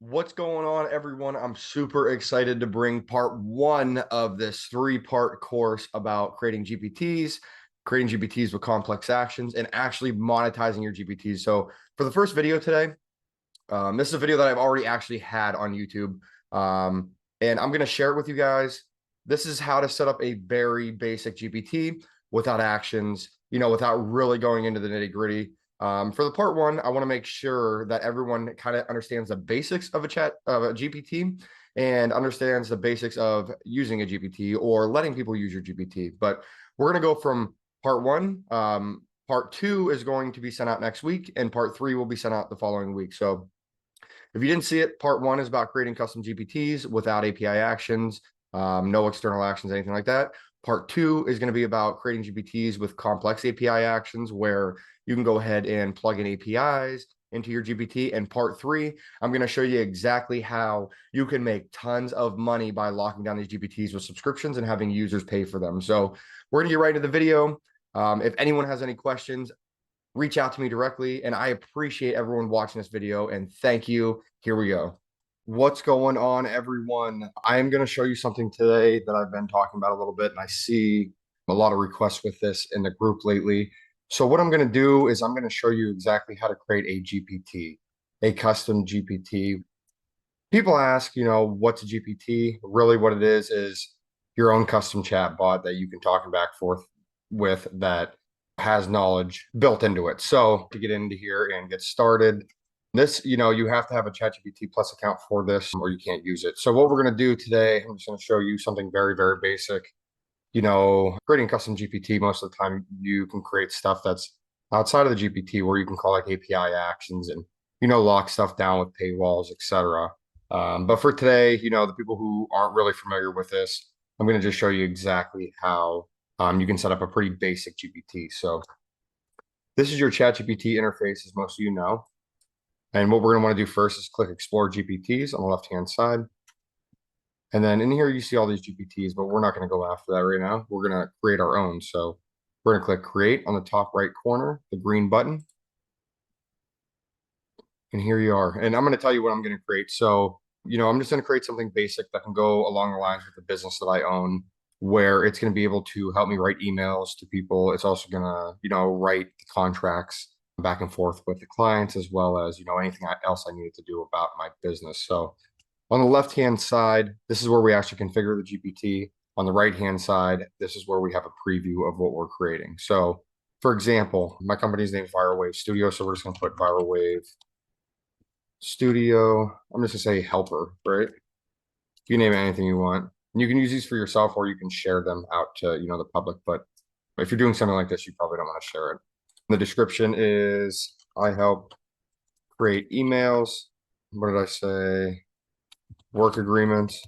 What's going on, everyone? I'm super excited to bring part one of this three-part course about creating GPTs with complex actions, and actually monetizing your GPTs. So for the first video today, this is a video that I've already actually had on YouTube, and I'm going to share it with you guys. This is how to set up a very basic GPT without actions, without really going into the nitty-gritty. For the part one, I want to make sure that everyone kind of understands the basics of a GPT, and understands the basics of using a GPT or letting people use your GPT. But we're going to go from part one. Part two is going to be sent out next week, and part three will be sent out the following week. So if you didn't see it, part one is about creating custom GPTs without API actions, no external actions, anything like that. Part two is going to be about creating GPTs with complex API actions, where you can go ahead and plug in APIs into your GPT. And part three, I'm going to show you exactly how you can make tons of money by locking down these GPTs with subscriptions and having users pay for them. So we're going to get right into the video. If anyone has any questions, reach out to me directly. And I appreciate everyone watching this video, and thank you. Here we go. What's going on, everyone? I am going to show you something today that I've been talking about a little bit, and I see a lot of requests with this in the group lately. So what I'm going to do is I'm going to show you exactly how to create a GPT, a custom GPT. People ask, what's a GPT? Really what it is your own custom chat bot that you can talk back and forth with, that has knowledge built into it. So to get into here and get started, this, you have to have a ChatGPT Plus account for this, or you can't use it. So what we're going to do today, I'm just going to show you something very, very basic. Creating custom GPT, most of the time you can create stuff that's outside of the GPT, where you can call like API actions and, lock stuff down with paywalls, etc. But for today, the people who aren't really familiar with this, I'm going to just show you exactly how you can set up a pretty basic GPT. So this is your ChatGPT interface, as most of you know. And what we're going to want to do first is click Explore GPTs on the left-hand side. And then in here, you see all these GPTs, but we're not going to go after that right now. We're going to create our own. So we're going to click Create on the top right corner, the green button. And here you are. And I'm going to tell you what I'm going to create. So, I'm just going to create something basic that can go along the lines with the business that I own, where it's going to be able to help me write emails to people. It's also going to, write contracts back and forth with the clients, as well as, anything else I needed to do about my business. So on the left-hand side, this is where we actually configure the GPT. On the right-hand side, this is where we have a preview of what we're creating. So for example, my company's name is ViralWave Studio. So we're just going to put ViralWave Studio. I'm just gonna say helper, right? You name it anything you want. And you can use these for yourself, or you can share them out to, the public. But if you're doing something like this, you probably don't want to share it. The description is, I help create emails. What did I say? Work agreements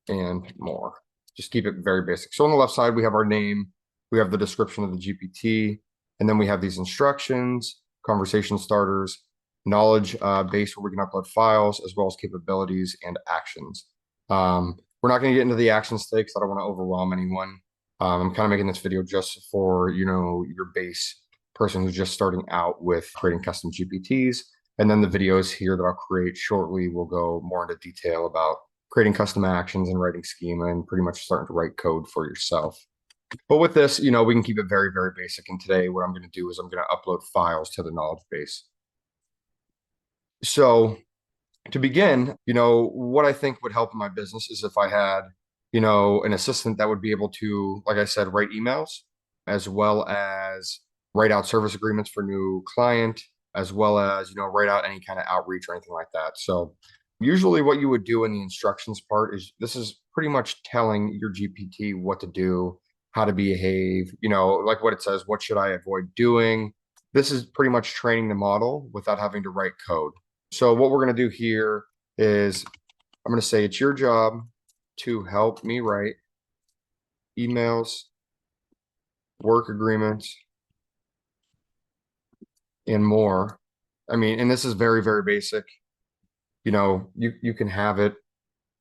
and more. Just keep it very basic. So on the left side, we have our name, we have the description of the GPT, and then we have these instructions, conversation starters, knowledge base, where we can upload files, as well as capabilities and actions. We're not going to get into the actions today because I don't want to overwhelm anyone. I'm kind of making this video just for, your base person who's just starting out with creating custom GPTs. And then the videos here that I'll create shortly will go more into detail about creating custom actions and writing schema, and pretty much starting to write code for yourself. But with this, we can keep it very, very basic. And today what I'm going to do is I'm going to upload files to the knowledge base. So to begin, what I think would help in my business is if I had, an assistant that would be able to, like I said, write emails, as well as write out service agreements for new client, as well as, write out any kind of outreach or anything like that. So usually what you would do in the instructions part is, this is pretty much telling your GPT what to do, how to behave, like what it says, what should I avoid doing? This is pretty much training the model without having to write code. So what we're going to do here is, I'm going to say it's your job to help me write emails, work agreements, and more. And this is very, very basic. You can have it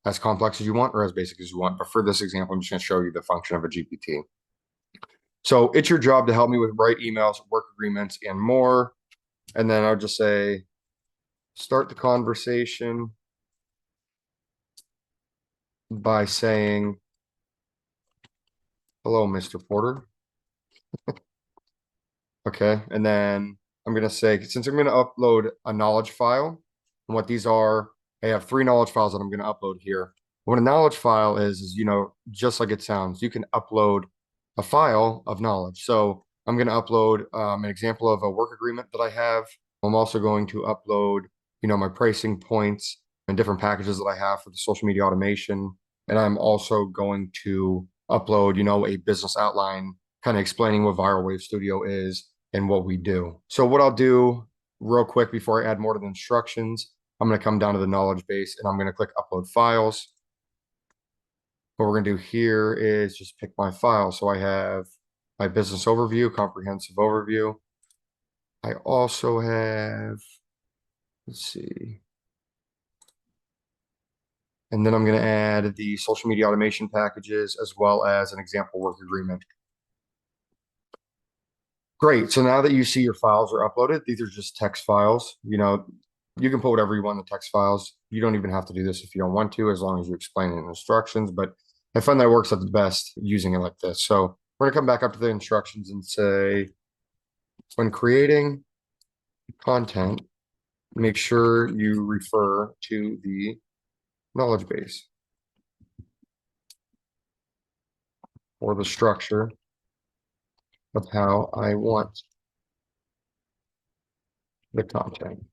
as complex as you want or as basic as you want. But for this example, I'm just going to show you the function of a GPT. So it's your job to help me with write emails, work agreements, and more. And then I'll just say, start the conversation by saying, hello, Mr. Porter. Okay. And then I'm going to say, since I'm going to upload a knowledge file, and what these are, I have 3 knowledge files that I'm going to upload here. What a knowledge file is, just like it sounds, you can upload a file of knowledge. So I'm going to upload an example of a work agreement that I have. I'm also going to upload, my pricing points and different packages that I have for the social media automation. And I'm also going to upload, a business outline kind of explaining what Viral Wave Studio is and what we do. So what I'll do real quick before I add more to the instructions, I'm going to come down to the knowledge base and I'm going to click upload files. What we're going to do here is just pick my file. So I have my business overview, comprehensive overview. I also have, let's see. And then I'm going to add the social media automation packages as well as an example work agreement. Great. So now that you see your files are uploaded, these are just text files. You can put whatever you want in the text files. You don't even have to do this if you don't want to, as long as you explain it in instructions. But I find that it works at the best using it like this. So we're going to come back up to the instructions and say, when creating content, make sure you refer to the knowledge base or the structure of how I want the content.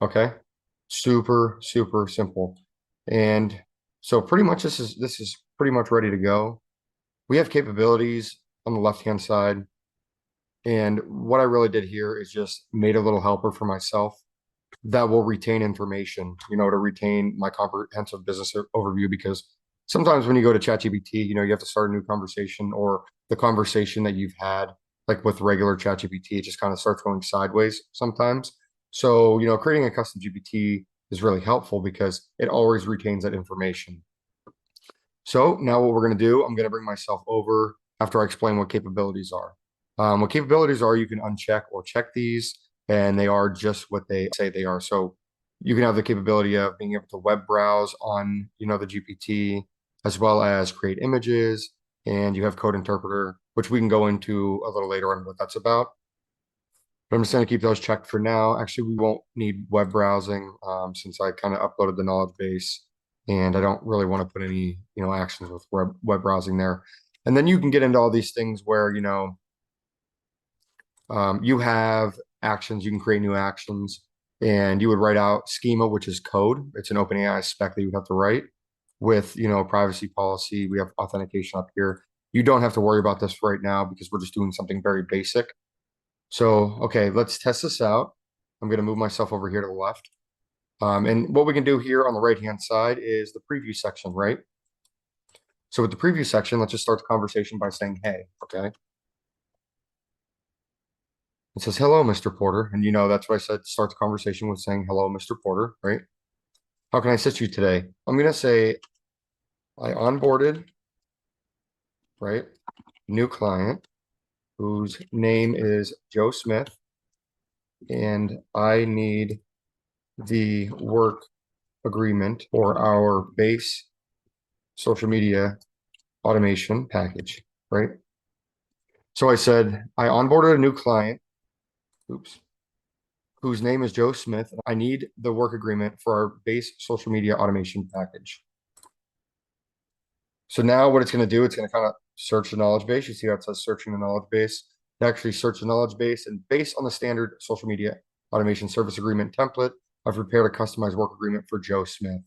Okay. Super, super simple. And so pretty much this is pretty much ready to go. We have capabilities on the left-hand side. And what I really did here is just made a little helper for myself that will retain information, to retain my comprehensive business overview. Because sometimes when you go to ChatGPT, you have to start a new conversation, or the conversation that you've had, like with regular ChatGPT, it just kind of starts going sideways sometimes. So, creating a custom GPT is really helpful because it always retains that information. So now what we're going to do, I'm going to bring myself over after I explain what capabilities are. What capabilities are, you can uncheck or check these, and they are just what they say they are. So you can have the capability of being able to web browse on, the GPT, as well as create images, and you have code interpreter, which we can go into a little later on what that's about. But I'm just going to keep those checked for now. Actually, we won't need web browsing since I kind of uploaded the knowledge base, and I don't really want to put any, actions with web browsing there. And then you can get into all these things where, you have actions, you can create new actions, and you would write out schema, which is code. It's an OpenAI spec that you would have to write with, privacy policy. We have authentication up here. You don't have to worry about this right now because we're just doing something very basic. So, okay, let's test this out. I'm going to move myself over here to the left. And what we can do here on the right-hand side is the preview section, right? So with the preview section, let's just start the conversation by saying, hey, okay? It says, hello, Mr. Porter. And that's why I said start the conversation with saying, hello, Mr. Porter, right? How can I assist you today? I'm going to say, I onboarded, right? New client whose name is Joe Smith, and I need the work agreement for our base social media automation package, right? So I said, I onboarded a new client, whose name is Joe Smith. I need the work agreement for our base social media automation package. So now what it's going to do, it's going to kind of search the knowledge base. You see how it says searching the knowledge base. It actually search the knowledge base, and based on the standard social media automation service agreement template, I've prepared a customized work agreement for Joe Smith.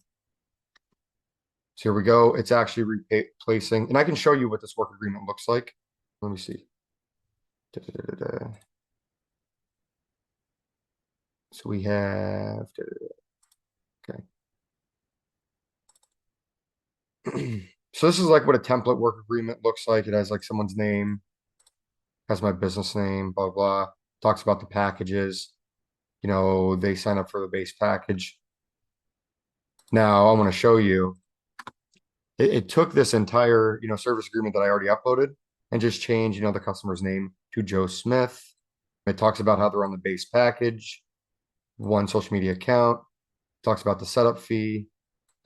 So here we go. It's actually replacing, and I can show you what this work agreement looks like. Let me see. So we have, okay. So this is like what a template work agreement looks like. It has like someone's name, has my business name, blah, blah, talks about the packages. They sign up for the base package. Now I want to show you, it took this entire, service agreement that I already uploaded and just changed, the customer's name to Joe Smith. It talks about how they're on the base package. one social media account, talks about the setup fee,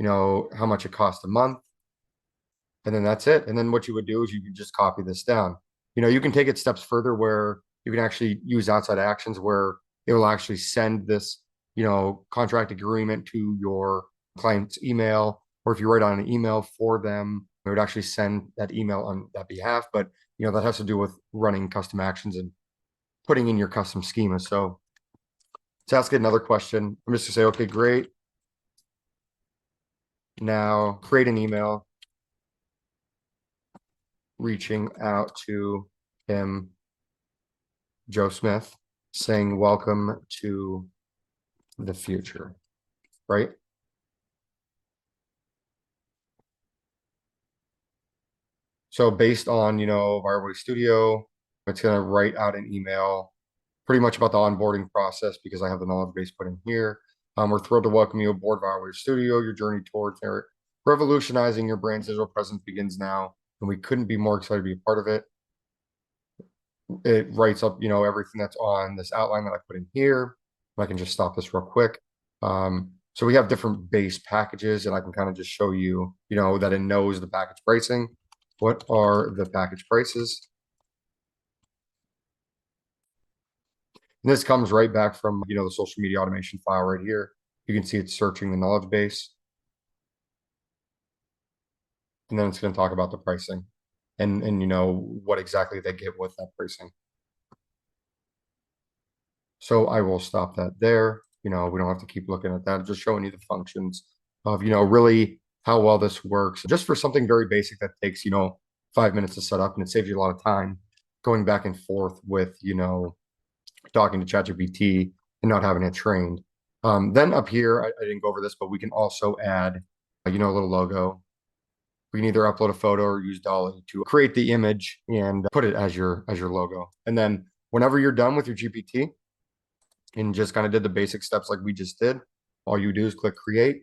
how much it costs a month, and then that's it. And then what you would do is you can just copy this down. You can take it steps further where you can actually use outside actions where it will actually send this, contract agreement to your client's email, or if you write on an email for them, it would actually send that email on that behalf. But that has to do with running custom actions and putting in your custom schema. So to ask it another question, I'm just gonna say, okay, great. Now create an email reaching out to him, Joe Smith, saying, welcome to the future, right? So based on, Fireway Studio, it's going to write out an email pretty much about the onboarding process because I have the knowledge base put in here. We're thrilled to welcome you aboard Fireway Studio. Your journey towards revolutionizing your brand's digital presence begins now, and we couldn't be more excited to be a part of it. It writes up, everything that's on this outline that I put in here. I can just stop this real quick. So we have different base packages, and I can kind of just show you, that it knows the package pricing. What are the package prices? And this comes right back from, the social media automation file right here. You can see it's searching the knowledge base. And then it's going to talk about the pricing and what exactly they get with that pricing. So I will stop that there. We don't have to keep looking at that. I'm just showing you the functions of, really how well this works. Just for something very basic that takes, 5 minutes to set up, and it saves you a lot of time going back and forth with, talking to ChatGPT and not having it trained. Then up here, I didn't go over this, but we can also add, a little logo. We can either upload a photo or use Dolly to create the image and put it as your logo. And then whenever you're done with your GPT, and just kind of did the basic steps like we just did, all you do is click create,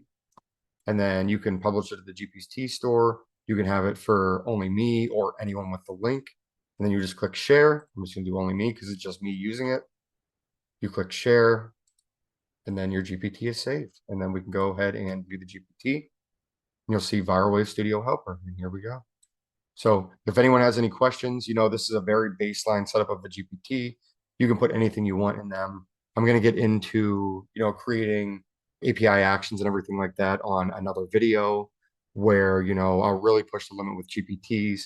and then you can publish it to the GPT store. You can have it for only me or anyone with the link. And then you just click share. I'm just gonna do only me because it's just me using it. You click share, and then your GPT is saved. And then we can go ahead and view the GPT. And you'll see ViralWave Studio Helper, and here we go. So if anyone has any questions, this is a very baseline setup of the GPT. You can put anything you want in them. I'm going to get into, creating API actions and everything like that on another video where, I'll really push the limit with GPTs.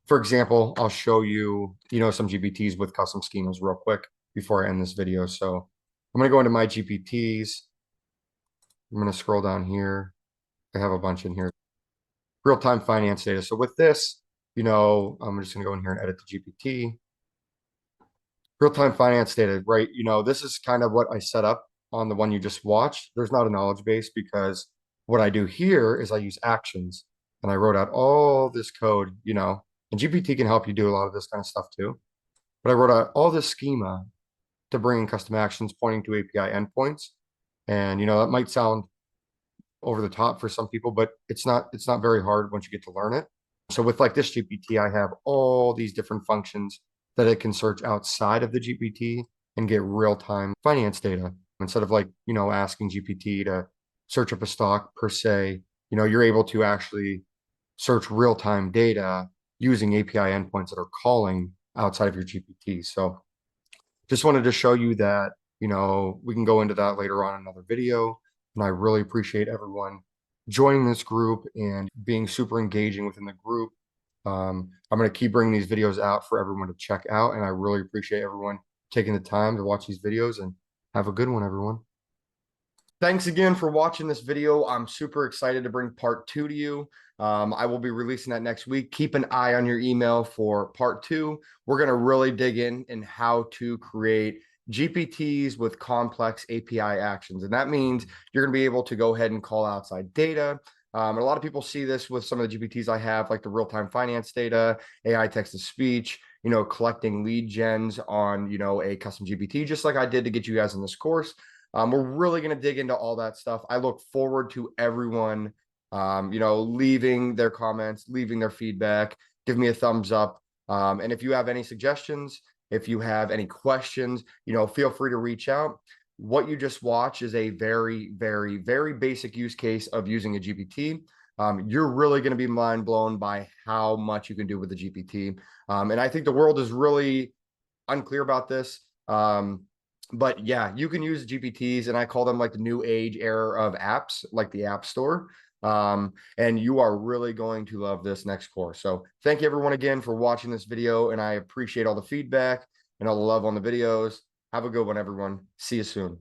For example, I'll show you, some GPTs with custom schemas real quick before I end this video. So I'm going to go into my GPTs. I'm going to scroll down here. I have a bunch in here. Real-time finance data. So with this, I'm just going to go in here and edit the GPT. Real-time finance data, right? This is kind of what I set up on the one you just watched. There's not a knowledge base because what I do here is I use actions, and I wrote out all this code, and GPT can help you do a lot of this kind of stuff too. But I wrote out all this schema to bring in custom actions pointing to API endpoints. And, that might sound over the top for some people, but it's not very hard once you get to learn it. So with like this GPT, I have all these different functions that it can search outside of the GPT and get real-time finance data. Instead of asking GPT to search up a stock per se, you're able to actually search real-time data using API endpoints that are calling outside of your GPT. So just wanted to show you that, we can go into that later on in another video. And I really appreciate everyone joining this group and being super engaging within the group. I'm going to keep bringing these videos out for everyone to check out. And I really appreciate everyone taking the time to watch these videos, and have a good one, everyone. Thanks again for watching this video. I'm super excited to bring part 2 to you. I will be releasing that next week. Keep an eye on your email for part 2. We're going to really dig in how to create GPTs with complex API actions. And that means you're going to be able to go ahead and call outside data. And a lot of people see this with some of the GPTs I have, like the real-time finance data, AI text-to-speech, collecting lead gens on, a custom GPT, just like I did to get you guys in this course. We're really going to dig into all that stuff. I look forward to everyone, leaving their comments, leaving their feedback, give me a thumbs up. And if you have any suggestions, if you have any questions, feel free to reach out. what you just watched is a very, very, very basic use case of using a GPT. You're really going to be mind blown by how much you can do with the GPT. And I think the world is really unclear about this. But yeah, you can use GPTs, and I call them like the new age era of apps, like the App Store. And you are really going to love this next course. So thank you everyone again for watching this video, and I appreciate all the feedback and all the love on the videos. Have a good one, everyone. See you soon.